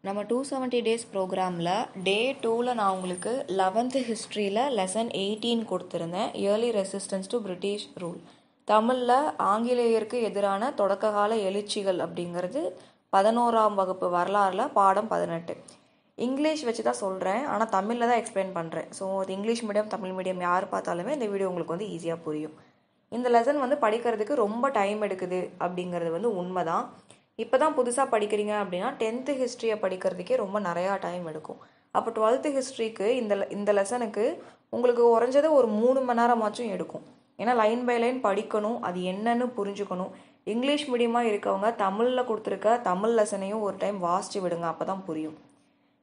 நம்ம 270 டேஸ் ப்ரோக்ராமில் டே 2ல் நான் உங்களுக்கு 11th ஹிஸ்ட்ரியில் லெசன் 18 கொடுத்துருந்தேன். Early resistance to British rule. தமிழில் ஆங்கிலேயருக்கு எதிரான தொடக்க கால எழுச்சிகள் அப்படிங்கிறது 11ஆம் வகுப்பு வரலாறில் பாடம் 18. இங்கிலீஷ் வச்சு தான் சொல்கிறேன், ஆனால் தமிழில் தான் எக்ஸ்பிளைன் பண்ணுறேன். ஸோ அது இங்கிலீஷ் மீடியம் தமிழ் மீடியம் யார் பார்த்தாலுமே இந்த வீடியோ உங்களுக்கு வந்து ஈஸியாக புரியும். இந்த லெசன் வந்து படிக்கிறதுக்கு ரொம்ப டைம் எடுக்குது அப்படிங்கிறது வந்து உண்மை தான். இப்போ தான் புதுசாக படிக்கிறீங்க அப்படின்னா 10th ஹிஸ்ட்ரியை படிக்கிறதுக்கே ரொம்ப நிறையா டைம் எடுக்கும். அப்போ 12th ஹிஸ்ட்ரிக்கு இந்த லெசனுக்கு உங்களுக்கு குறைஞ்சது ஒரு 3 மணி நேரமாச்சும் எடுக்கும். ஏன்னா லைன் பை லைன் படிக்கணும், அது என்னன்னு புரிஞ்சுக்கணும். இங்கிலீஷ் மீடியமாக இருக்கவங்க தமிழில் கொடுத்துருக்க தமிழ் லெசனையும் ஒரு டைம் வாசித்து விடுங்க, அப்போ தான் புரியும்.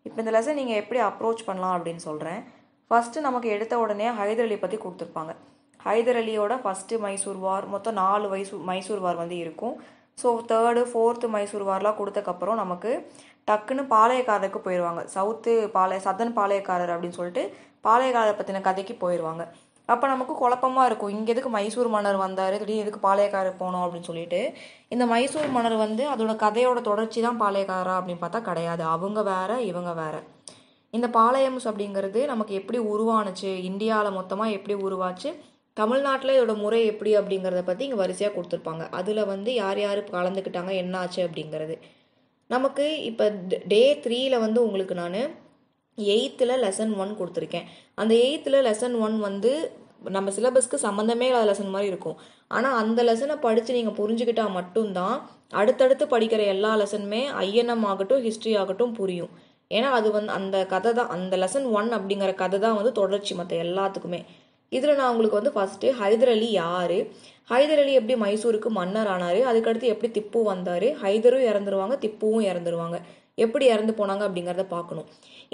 இப்போ இந்த லெசன் நீங்கள் எப்படி அப்ரோச் பண்ணலாம் அப்படின்னு சொல்கிறேன். ஃபஸ்ட்டு நமக்கு எடுத்த உடனே ஹைதர் அலி பற்றி கொடுத்துருப்பாங்க. ஹைதர் அலியோட ஃபஸ்ட்டு மைசூர் வார், மொத்தம் 4 மைசூர் வார் வந்து இருக்கும். ஸோ 3rd 4th மைசூர் வார்லாம் கொடுத்தக்கப்புறம் நமக்கு டக்குன்னு பாளையக்காரருக்கு போயிடுவாங்க. சதன் பாளையக்காரர் அப்படின்னு சொல்லிட்டு பாளையக்காரரை பற்றின கதைக்கு போயிடுவாங்க. அப்போ நமக்கு குழப்பமாக இருக்கும், இங்கே எதுக்கு மைசூர் மன்னர் வந்தார், திடீர்னு எதுக்கு பாளையக்காரர் போனோம் அப்படின்னு சொல்லிட்டு. இந்த மைசூர் மன்னர் வந்து அதோட கதையோட தொடர்ச்சி தான் பாளையக்காரா அப்படின்னு பார்த்தா கிடையாது. அவங்க வேற, இவங்க வேற. இந்த பாளையம்ஸ் அப்படிங்கிறது நமக்கு எப்படி உருவானுச்சு, இந்தியாவில் மொத்தமாக எப்படி உருவாச்சு, தமிழ்நாட்டில் இதோட முறை எப்படி அப்படிங்கிறத பற்றி இங்கே வரிசையாக கொடுத்துருப்பாங்க. அதில் வந்து யார் யார் கலந்துக்கிட்டாங்க, என்ன ஆச்சு அப்படிங்கிறது. நமக்கு இப்போ டே 3ல் வந்து உங்களுக்கு நான் 8th லெசன் 1 கொடுத்துருக்கேன். அந்த 8th லெசன் 1 வந்து நம்ம சிலபஸ்க்கு சம்மந்தமே இல்லாத லெசன் மாதிரி இருக்கும். ஆனால் அந்த லெசனை படித்து நீங்கள் புரிஞ்சுக்கிட்டா மட்டும்தான் அடுத்தடுத்து படிக்கிற எல்லா லெசனுமே ஐஎன்எம் ஆகட்டும் ஹிஸ்ட்ரி ஆகட்டும் புரியும். ஏன்னா அது வந்து அந்த கதை தான், அந்த லெசன் 1 அப்படிங்கிற கதை தான் வந்து தொடர்ச்சி மற்ற எல்லாத்துக்குமே. இதில் நான் உங்களுக்கு வந்து ஃபஸ்ட்டு ஹைதர் அலி யார், ஹைதர் அலி எப்படி மைசூருக்கு மன்னர் ஆனார், அதுக்கடுத்து எப்படி திப்பு வந்தார், ஹைதரும் இறந்துருவாங்க திப்புவும் இறந்துருவாங்க, எப்படி இறந்து போனாங்க அப்படிங்கிறத பார்க்கணும்.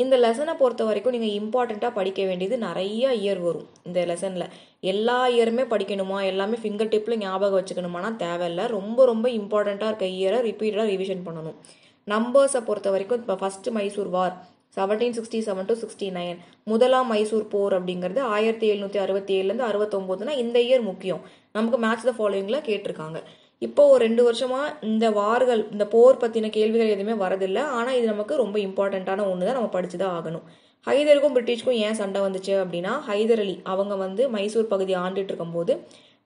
இந்த லெசனை பொறுத்த வரைக்கும் நீங்கள் இம்பார்ட்டண்ட்டாக படிக்க வேண்டியது நிறைய இயர் வரும். இந்த லெசனில் எல்லா இயருமே படிக்கணுமா, எல்லாமே ஃபிங்கர் டிப்பில் ஞாபகம் வச்சுக்கணுமானா தேவையில்லை. ரொம்ப ரொம்ப இம்பார்ட்டண்ட்டாக இருக்க இயரை ரிப்பீட்டடாக ரிவிஷன் பண்ணணும். நம்பர்ஸை பொறுத்த வரைக்கும் இப்போ ஃபஸ்ட்டு மைசூர் வார் 1767 to 69, முதலாம் மைசூர் போர் அப்படிங்கிறது 1767 69. இந்த இயர் முக்கியம், நமக்கு மேட்ச் த ஃபாலோவிங்கில் கேட்டிருக்காங்க. இப்போ ஒரு 2 வருஷமா இந்த வார்கள், இந்த போர் பற்றின கேள்விகள் எதுவுமே வரதில்லை. ஆனால் இது நமக்கு ரொம்ப இம்பார்ட்டண்ட்டான ஒன்று தான், நம்ம படிச்சு தான் ஆகணும். ஹைதருக்கும் பிரிட்டிஷ்க்கும் ஏன் சண்டை வந்துச்சு அப்படின்னா, ஹைதர் அலி அவங்க வந்து மைசூர் பகுதி ஆண்டுட்டு இருக்கும்போது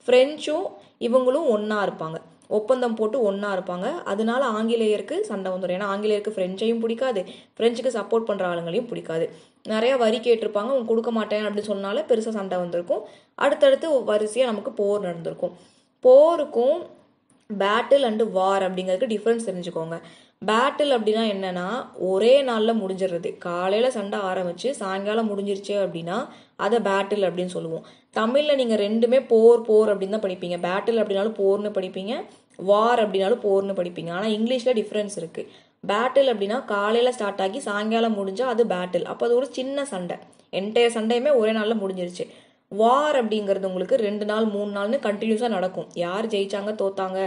ஃப்ரெஞ்சும் இவங்களும் ஒன்றா இருப்பாங்க, ஒப்பந்தம் போட்டு ஒன்றா இருப்பாங்க. அதனால ஆங்கிலேயருக்கு சண்டை வந்துடும். ஏன்னா ஆங்கிலேயருக்கு ஃப்ரெஞ்சையும் பிடிக்காது, ஃப்ரெஞ்சுக்கு சப்போர்ட் பண்ணுற ஆளுங்களையும் பிடிக்காது. நிறைய வரி கேட்டிருப்பாங்க, அவங்க கொடுக்க மாட்டேன் அப்படின்னு சொன்னால பெருசாக சண்டை வந்திருக்கும். அடுத்தடுத்து வரிசையாக நமக்கு போர் நடந்திருக்கும். போருக்கும் பேட்டில் அண்டு வார் அப்படிங்கிறதுக்கு டிஃப்ரென்ஸ் தெரிஞ்சுக்கோங்க. பேட்டில் அப்படின்னா என்னன்னா ஒரே நாளில் முடிஞ்சிடுறது. காலையில் சண்டை ஆரம்பித்து சாயங்காலம் முடிஞ்சிருச்சு அப்படின்னா அதை பேட்டில் அப்படின்னு சொல்லுவோம். தமிழில் நீங்கள் ரெண்டுமே போர் போர் அப்படின்னு தான் படிப்பீங்க. பேட்டில் அப்படின்னாலும் போர்னு படிப்பீங்க, வார் அப்படின்னாலும் போர்னு படிப்பீங்க. ஆனால் இங்கிலீஷில் டிஃப்ரென்ஸ் இருக்குது. பேட்டில் அப்படின்னா காலையில் ஸ்டார்ட் ஆகி சாயங்காலம் முடிஞ்சால் அது பேட்டில். அப்போ அது ஒரு சின்ன சண்டை, என்டையர் சண்டையுமே ஒரே நாளில் முடிஞ்சிருச்சு. வார் அப்படிங்கிறது உங்களுக்கு 2 நாள் 3 நாள்னு கண்டினியூஸாக நடக்கும். யார் ஜெயிச்சாங்க தோத்தாங்க,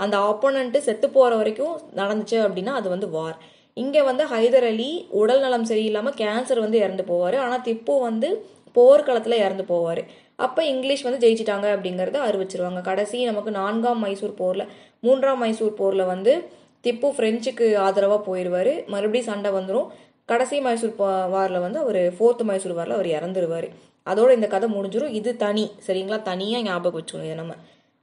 அந்த ஆப்போனண்ட்டு செத்து போகிற வரைக்கும் நடந்துச்சு அப்படின்னா அது வந்து வார். இங்கே வந்து ஹைதர் அலி உடல் நலம் சரியில்லாமல் கேன்சர் வந்து இறந்து போவார். ஆனால் திப்பு வந்து போர்க்களத்தில் இறந்து போவார். அப்போ இங்கிலீஷ் வந்து ஜெயிச்சிட்டாங்க அப்படிங்கிறத அறிவிச்சிருவாங்க. கடைசி நமக்கு 4ஆம் மைசூர் போரில் 3ஆம் மைசூர் போரில் வந்து திப்பு ஃப்ரெஞ்சுக்கு ஆதரவாக போயிடுவார். மறுபடியும் சண்டை வந்துடும். கடைசி மைசூர் வாரில் வந்து அவர் 4th மைசூர் வாரில் அவர் இறந்துருவார். அதோட இந்த கதை முடிஞ்சிடும். இது தனி, சரிங்களா, தனியாக ஞாபகம் வச்சுக்கணும் இதை நம்ம.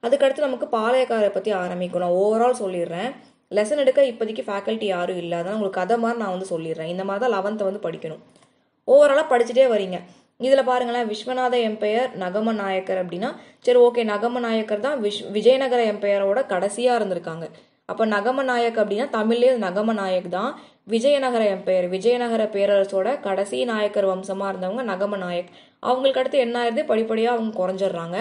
அதுக்கடுத்து நமக்கு பாளையக்காரரை பற்றி ஆரம்பிக்கணும். ஓவரால் சொல்லிடுறேன். லெசன் எடுக்க இப்போதைக்கு ஃபேக்கல்ட்டி யாரும் இல்லை, அதனால் உங்களுக்கு கதை மாதிரி நான் வந்து சொல்லிடுறேன். இந்த மாதிரி தான் 11th வந்து படிக்கணும். ஓவராலாக படிச்சுட்டே வரீங்க. இதில் பாருங்களேன், விஸ்வநாத எம்பையர், நகம நாயக்கர் அப்படின்னா சரி ஓகே, நகம நாயக்கர் தான் விஜயநகர எம்பையரோட கடைசியாக இருந்திருக்காங்க. அப்போ நகம நாயக் அப்படின்னா தமிழ்லேயே நகம நாயக் தான். விஜயநகர எம்பையர், விஜயநகர பேரரசோட கடைசி நாயக்கர் வம்சமாக இருந்தவங்க நகம நாயக். அவங்களுக்கு அடுத்து என்ன ஆயிருது, படிப்படியாக அவங்க குறைஞ்சிடுறாங்க.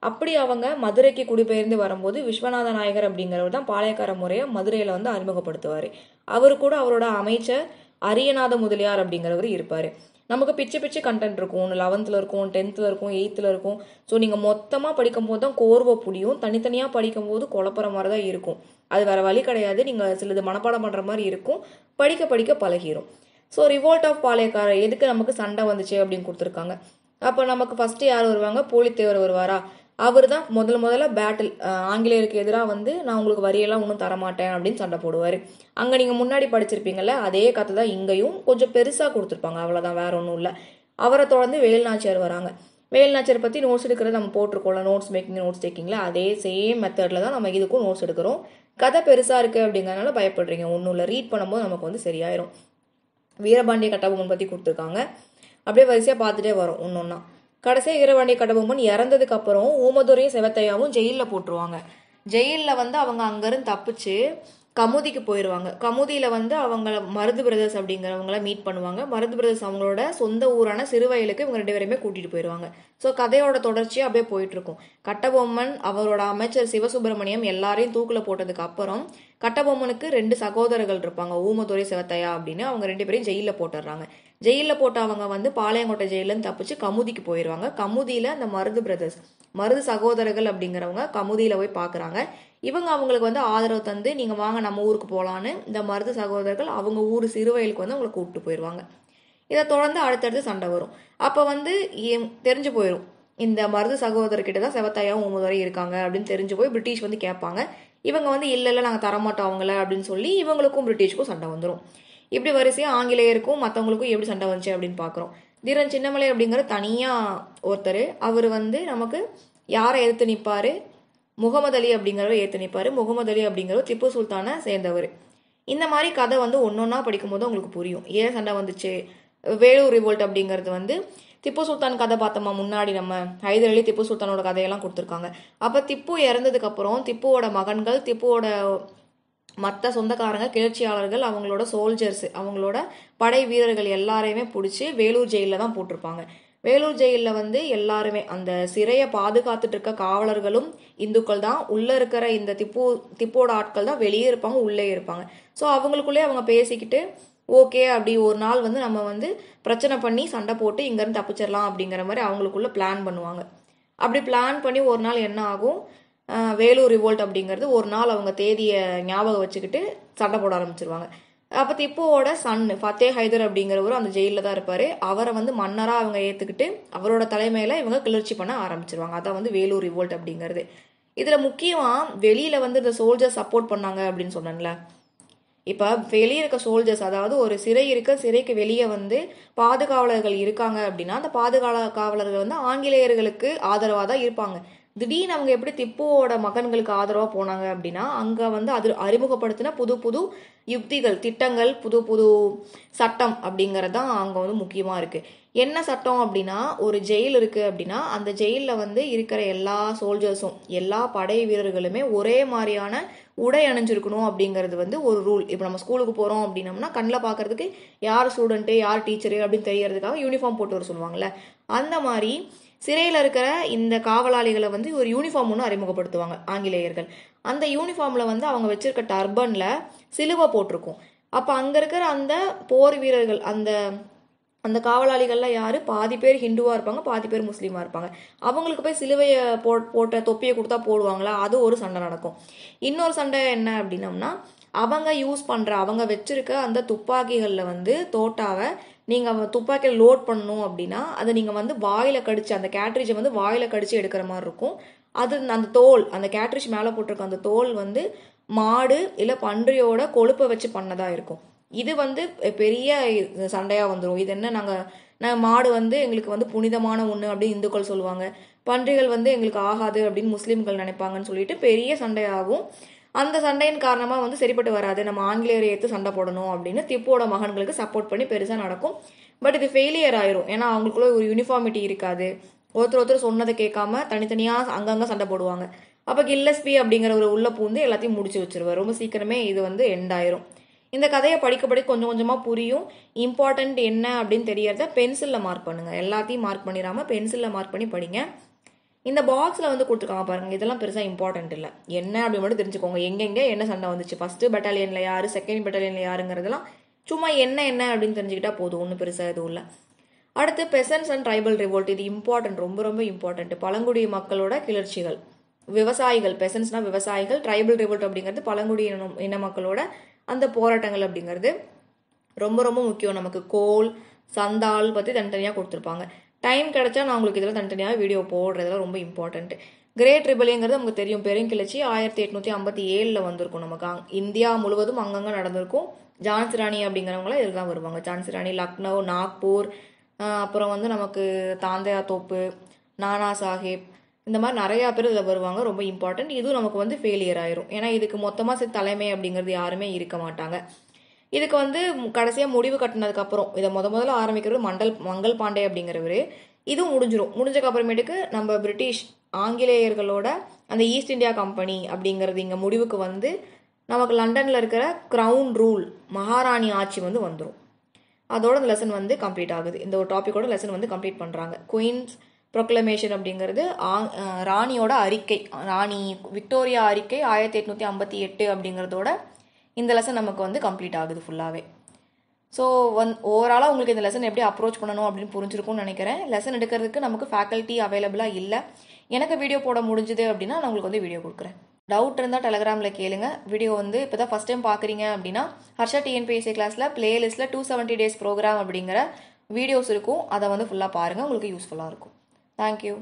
அப்படி அவங்க மதுரைக்கு குடிபெயர்ந்து வரும்போது விஸ்வநாத நாயகர் அப்படிங்கிறவர் தான் பாளையக்கார முறையை மதுரையில் வந்து அறிமுகப்படுத்துவார். அவர் கூட அவரோட அமைச்சர் அரியநாத முதலியார் அப்படிங்கிறவர் இருப்பார். நமக்கு பிச்சு பிச்சு கண்டென்ட் இருக்கும், 11th இருக்கும், 10th இருக்கும், 8th இருக்கும். ஸோ நீங்கள் மொத்தமாக படிக்கும் போது தான் கோர்வை புரியும், தனித்தனியாக படிக்கும் போது குழப்பற மாதிரி தான் இருக்கும். அது வேறு வழி கிடையாது, நீங்கள் சிலது மனப்பாடம் பண்ணுற மாதிரி இருக்கும், படிக்க படிக்க பழகிரும். ஸோ ரிவோல்ட் ஆஃப் பாளையக்காரர் எதுக்கு நமக்கு சண்டை வந்துச்சு அப்படின்னு கொடுத்துருக்காங்க. அப்போ நமக்கு ஃபஸ்ட்டு யார் வருவாங்க, பூலித்தேவர் வருவாரா. அவர் தான் முதல்ல பேட்டில் ஆங்கிலேயருக்கு எதிராக வந்து நான் உங்களுக்கு வரியெல்லாம் ஒன்றும் தரமாட்டேன் அப்படின்னு சண்டை போடுவார். அங்கே நீங்கள் முன்னாடி படிச்சிருப்பீங்கல்ல, அதே கதை தான் இங்கேயும் கொஞ்சம் பெருசாக கொடுத்துருப்பாங்க, அவ்வளோதான், வேற ஒன்றும் இல்லை. அவரை தொடர்ந்து வேலுநாச்சியார் வராங்க. வேலுநாச்சியார் பற்றி நோட்ஸ் எடுக்கிறது நம்ம போட்டிருக்கோம்ல, நோட்ஸ் மேக்கிங் நோட்ஸ் டேக்கிங்கில், அதே சேம் மெத்தடில் தான் நம்ம இதுக்கும் நோட்ஸ் எடுக்கிறோம். கதை பெருசாக இருக்குது அப்படிங்கிறதுனால பயப்படுறீங்க, ஒன்றும் இல்லை, ரீட் பண்ணும்போது நமக்கு வந்து சரியாயிரும். வீரபாண்டிய கட்டபொம்மன் பற்றி கொடுத்துருக்காங்க, அப்படியே வரிசையாக பார்த்துட்டே வரும் ஒன்று ஒன்றா. கடைசியாக வீரபாண்டிய கட்டபொம்மன் இறந்ததுக்கு அப்புறம் ஊமதுரையும் செவத்தையாவும் ஜெயிலில் போட்டுருவாங்க. ஜெயிலில் வந்து அவங்க அங்கேருந்து தப்பிச்சு கமுதிக்கு போயிடுவாங்க. கமுதியில் வந்து அவங்கள மருது பிரதர்ஸ் அப்படிங்கிறவங்கள மீட் பண்ணுவாங்க. மருது பிரதர்ஸ் அவங்களோட சொந்த ஊரான சிறுவயலுக்கு இவங்க 2 பேருமே கூட்டிகிட்டு போயிடுவாங்க. ஸோ கதையோட தொடர்ச்சியாக அப்படியே போயிட்டுருக்கும். கட்டபொம்மன் அவரோட அமைச்சர் சிவசுப்பிரமணியம் எல்லாரையும் தூக்கில் போட்டதுக்கு அப்புறம் கட்டபொம்மனுக்கு 2 சகோதரர்கள் இருப்பாங்க, ஊமதுரை செவத்தையா அப்படின்னு. அவங்க 2 பேரையும் ஜெயிலில் போட்டுடுறாங்க. ஜெயிலில் போட்டு அவங்க வந்து பாளையங்கோட்டை ஜெயிலேருந்து தப்பிச்சு கமுதிக்கு போயிடுவாங்க. கமுதியில் அந்த மருது பிரதர்ஸ், மருது சகோதரர்கள் அப்படிங்கிறவங்க கமுதியில் போய் பார்க்குறாங்க. இவங்க அவங்களுக்கு வந்து ஆதரவு தந்து நீங்கள் வாங்க நம்ம ஊருக்கு போகலான்னு இந்த மருது சகோதரர்கள் அவங்க ஊர் சிறுவயலுக்கு வந்து அவங்களை கூப்பிட்டு போயிடுவாங்க. இதை தொடர்ந்து அடுத்தடுத்து சண்டை வரும். அப்போ வந்து தெரிஞ்சு போயிடும், இந்த மருது சகோதரர்கிட்ட தான் செவத்தாயாவும் ஊமதுரை இருக்காங்க அப்படின்னு தெரிஞ்சு போய் பிரிட்டிஷ் வந்து கேட்பாங்க. இவங்க வந்து இல்லை நாங்கள் தரமாட்டோம் அவங்கள அப்படின்னு சொல்லி இவங்களுக்கும் பிரிட்டிஷ்க்கும் சண்டை வந்துடும். இப்படி வரிசையாக ஆங்கிலேயருக்கும் மற்றவங்களுக்கும் எப்படி சண்டை வந்துச்சு அப்படின்னு பார்க்குறோம். தீரன் சின்னமலை அப்படிங்கிற தனியாக ஒருத்தர், அவர் வந்து நமக்கு யாரை எதிர்த்து நிற்பார், முகமது அலி அப்படிங்கிறவர் ஏற்று நிற்பார். முகமது அலி அப்படிங்கிறவர் திப்பு சுல்தானை சேர்ந்தவர். இந்த மாதிரி கதை வந்து ஒன்றொன்னா படிக்கும்போது உங்களுக்கு புரியும் ஏன் சண்டை வந்துச்சு. வேலூர் ரிவோல்ட் அப்படிங்கிறது வந்து திப்பு சுல்தான் கதை பார்த்தோமா முன்னாடி, நம்ம ஹைதர் அலி திப்பு சுல்தானோட கதையெல்லாம் கொடுத்துருக்காங்க. அப்போ திப்பு இறந்ததுக்கு அப்புறம் திப்புவோட மகன்கள், திப்புவோட மற்ற சொந்தக்காரங்க, கிளர்ச்சியாளர்கள், அவங்களோட சோல்ஜர்ஸ், அவங்களோட படை வீரர்கள் எல்லாரையுமே பிடிச்சி வேலூர் ஜெயிலில் தான் போட்டிருப்பாங்க. வேலூர் ஜெயிலில் வந்து எல்லாருமே அந்த சிறையை பாதுகாத்துட்டு இருக்க காவலர்களும் இந்துக்கள் தான். உள்ளே இருக்கிற இந்த திப்போட ஆட்கள் தான் வெளியே இருப்பாங்க, உள்ளே இருப்பாங்க. ஸோ அவங்களுக்குள்ளே அவங்க பேசிக்கிட்டு ஓகே அப்படி ஒரு நாள் வந்து நம்ம வந்து பிரச்சனை பண்ணி சண்டை போட்டு இங்கேருந்து தப்பிச்சிடலாம் அப்படிங்கிற மாதிரி அவங்களுக்குள்ள பிளான் பண்ணுவாங்க. அப்படி பிளான் பண்ணி ஒரு நாள் என்ன ஆகும், வேலூர் ரிவோல்ட் அப்படிங்கிறது ஒரு நாள் அவங்க தேதியை ஞாபகம் வச்சுக்கிட்டு சண்டை போட ஆரம்பிச்சிருவாங்க. அப்போ திப்புவோட சன் ஃபத்தே ஹைதர் அப்படிங்கிறவரும் அந்த ஜெயிலில் தான் இருப்பார். அவரை வந்து மன்னராக அவங்க ஏற்றுக்கிட்டு அவரோட தலைமையில் இவங்க கிளர்ச்சி பண்ண ஆரம்பிச்சிருவாங்க. அதான் வந்து வேலூர் ரிவோல்ட் அப்படிங்கிறது. இதில் முக்கியமாக வெளியில் வந்து இந்த சோல்ஜர்ஸ் சப்போர்ட் பண்ணாங்க அப்படின்னு சொன்னேன்ல. இப்போ வெளியே இருக்க சோல்ஜர்ஸ், அதாவது ஒரு சிறை இருக்க சிறைக்கு வெளியே வந்து பாதுகாவலர்கள் இருக்காங்க அப்படின்னா அந்த பாதுகாவலர்கள் வந்து ஆங்கிலேயர்களுக்கு ஆதரவாக தான் இருப்பாங்க. திடீர்னு அவங்க எப்படி திப்புவோட மகன்களுக்கு ஆதரவாக போனாங்க அப்படின்னா அங்கே வந்து அது அறிமுகப்படுத்தின புது புது யுக்திகள், திட்டங்கள், புது புது சட்டம் அப்படிங்கிறது தான் அங்கே வந்து முக்கியமாக இருக்குது. என்ன சட்டம் அப்படின்னா, ஒரு ஜெயில் இருக்குது அப்படின்னா அந்த ஜெயிலில் வந்து இருக்கிற எல்லா சோல்ஜர்ஸும் எல்லா படை வீரர்களுமே ஒரே மாதிரியான உடை அணிஞ்சிருக்கணும் அப்படிங்கிறது வந்து ஒரு ரூல். இப்போ நம்ம ஸ்கூலுக்கு போகிறோம் அப்படின்னம்னா கண்ணில் பார்க்கறதுக்கு யார் ஸ்டூடெண்ட்டு யார் டீச்சரு அப்படின்னு தெரியறதுக்காக யூனிஃபார்ம் போட்டு வர சொல்லுவாங்கள்ல, அந்த மாதிரி சிறையில் இருக்கிற இந்த காவலாளிகளை வந்து ஒரு யூனிஃபார்ம் ஒன்று அறிமுகப்படுத்துவாங்க ஆங்கிலேயர்கள். அந்த யூனிஃபார்மில் வந்து அவங்க வச்சிருக்க டர்பனில் சிலுவை போட்டிருக்கும். அப்போ அங்கே இருக்கிற அந்த போர் வீரர்கள், அந்த அந்த காவலாளிகள்லாம் யார், பாதி பேர் ஹிந்துவாக இருப்பாங்க, பாதி பேர் முஸ்லீமாக இருப்பாங்க. அவங்களுக்கு போய் சிலுவையை போட்ட தொப்பியை கொடுத்தா போடுவாங்களா, அது ஒரு சண்டை நடக்கும். இன்னொரு சண்டை என்ன அப்படின்னம்னா, அவங்க யூஸ் பண்ணுற அவங்க வச்சிருக்க அந்த துப்பாக்கிகளில் வந்து தோட்டாவை நீங்கள் துப்பாக்கியில் லோட் பண்ணணும் அப்படின்னா அதை நீங்கள் வந்து வாயில் கடிச்சு அந்த கேட்ரிட்ஜை வந்து வாயில் கடிச்சு எடுக்கிற மாதிரி இருக்கும். அது அந்த தோல், அந்த கேட்ரிட்ஜ் மேலே போட்டிருக்க அந்த தோல் வந்து மாடு இல்லை பன்றியோட கொழுப்பை வச்சு பண்ணதாக இருக்கும். இது வந்து பெரிய சண்டையாக வந்துடும். இது என்ன, நாங்கள் மாடு வந்து எங்களுக்கு வந்து புனிதமான ஒன்று அப்படின்னு இந்துக்கள் சொல்லுவாங்க, பன்றிகள் வந்து எங்களுக்கு ஆகாது அப்படின்னு முஸ்லீம்கள் நினைப்பாங்கன்னு சொல்லிட்டு பெரிய சண்டையாகும். அந்த சண்டையின் காரணமாக வந்து சரிப்பட்டு வராது, நம்ம ஆங்கிலேயரை ஏற்று சண்டை போடணும் அப்படின்னு திப்புவோட மகன்களுக்கு சப்போர்ட் பண்ணி பெருசாக நடக்கும். பட் இது ஃபெயிலியர் ஆயிரும். ஏன்னா அவங்களுக்குள்ள ஒரு யூனிஃபார்மிட்டி இருக்காது, ஒருத்தர் சொன்னதை கேட்காம தனித்தனியாக அங்கங்கே சண்டை போடுவாங்க. அப்போ கில்லஸ்பி அப்படிங்கிற ஒரு உள்ள பூந்து எல்லாத்தையும் முடிச்சு வச்சிருவார். ரொம்ப சீக்கிரமே இது வந்து எண்ட் ஆயிரும். இந்த கதையை படிக்கப்படி கொஞ்சம் கொஞ்சமாக புரியும். இம்பார்ட்டன்ட் என்ன அப்படின்னு தெரியறத பென்சிலில் மார்க் பண்ணுங்கள். எல்லாத்தையும் மார்க் பண்ணிடாமல் பென்சிலில் மார்க் பண்ணி படிங்க. இந்த பாக்ஸில் வந்து கொடுத்துருக்காங்க பாருங்கள், இதெல்லாம் பெருசாக இம்பார்ட்டன்ட் இல்லை, என்ன அப்படி மட்டும் தெரிஞ்சுக்கோங்க. எங்கெங்கே என்ன சண்டை வந்துச்சு, ஃபஸ்ட்டு பெட்டாலியனில் யார், செகண்ட் பெட்டாலியனில் யாருங்கிறதெல்லாம் சும்மா என்ன அப்படின்னு தெரிஞ்சுக்கிட்டா போதும், ஒன்றும் பெருசாக எதுவும் இல்லை. அடுத்து பெசன்ஸ் அண்ட் ட்ரைபல் ரிவோல்ட், இது இம்பார்ட்டன்ட், ரொம்ப ரொம்ப இம்பார்ட்டன்ட். பழங்குடி மக்களோட கிளர்ச்சிகள், விவசாயிகள், பெசன்ஸ்னா விவசாயிகள், ட்ரைபல் ரிவோல்ட் அப்படிங்கிறது பழங்குடி இன மக்களோட அந்த போராட்டங்கள் அப்படிங்கிறது ரொம்ப ரொம்ப முக்கியம். நமக்கு கோல் சந்தால் பற்றி தனித்தனியாக கொடுத்துருப்பாங்க. டைம் கிடைச்சா நான் உங்களுக்கு இதெல்லாம் தனித்தனியாக வீடியோ போடுறதுலாம் ரொம்ப இம்பார்ட்டன்ட். கிரேட் ரிபலியங்கிறது நமக்கு தெரியும், பெருங்கிளர்ச்சி 1857 வந்திருக்கும். நமக்கு இந்தியா முழுவதும் அங்கங்கே நடந்திருக்கும். ஜான்சி ராணி அப்படிங்கிறவங்களாம் இதுக்கு தான் வருவாங்க. ஜான்சி ராணி, லக்னோ, நாக்பூர், அப்புறம் வந்து நமக்கு தாந்தையா தோப்பு, நானா சாஹேப், இந்த மாதிரி நிறையா பேர் இதில் வருவாங்க. ரொம்ப இம்பார்ட்டன்ட். இதுவும் நமக்கு வந்து ஃபெயிலியர் ஆயிரும். ஏன்னா இதுக்கு மொத்தமாக சேர்த்து தலைமை அப்படிங்கிறது யாருமே இருக்க மாட்டாங்க. இதுக்கு வந்து கடைசியாக முடிவு கட்டினதுக்கப்புறம் இதை முதல்ல ஆரம்பிக்கிறது மங்கள் பாண்டே அப்படிங்கிறவர். இதுவும் முடிஞ்சதுக்கு அப்புறமேட்டுக்கு நம்ம பிரிட்டிஷ் ஆங்கிலேயர்களோட அந்த ஈஸ்ட் இந்தியா கம்பெனி அப்படிங்கிறது இங்கே முடிவுக்கு வந்து நமக்கு லண்டனில் இருக்கிற க்ரௌன் ரூல், மகாராணி ஆட்சி வந்து வந்துடும். அதோட இந்த லெசன் வந்து கம்ப்ளீட் ஆகுது. இந்த ஒரு டாப்பிக்கோட லெசன் வந்து கம்ப்ளீட் பண்ணுறாங்க. குயின்ஸ் ப்ரொக்ளமேஷன் அப்படிங்கிறது ராணியோட அறிக்கை, ராணி விக்டோரியா அறிக்கை 1858 அப்படிங்கிறதோட இந்த லெசன் நமக்கு வந்து கம்ப்ளீட் ஆகுது ஃபுல்லாகவே. ஸோ ஓவராலாக உங்களுக்கு இந்த லெசன் எப்படி அப்ரோச் பண்ணணும் அப்படின்னு புரிஞ்சிருக்கும்னு நினைக்கிறேன். லெசன் எடுக்கிறதுக்கு நமக்கு ஃபேக்கல்ட்டி அவைலபிளாக இல்லை. எனக்கு வீடியோ போட முடிஞ்சுது அப்படின்னா நான் உங்களுக்கு வந்து வீடியோ கொடுக்குறேன். டவுட் இருந்தால் டெலகிராமில் கேளுங்க. வீடியோ வந்து இப்போ தான் ஃபஸ்ட் டைம் பார்க்குறீங்க அப்படின்னா ஹர்ஷா டிஎன்பிஎஸ்சி கிளாஸில் பிளேலிஸ்ட்டில் 270 days ப்ரோக்ராம் அப்படிங்கிற வீடியோஸ் இருக்கும். அதை வந்து ஃபுல்லாக பாருங்கள், உங்களுக்கு யூஸ்ஃபுல்லாக இருக்கும். தேங்க்யூ.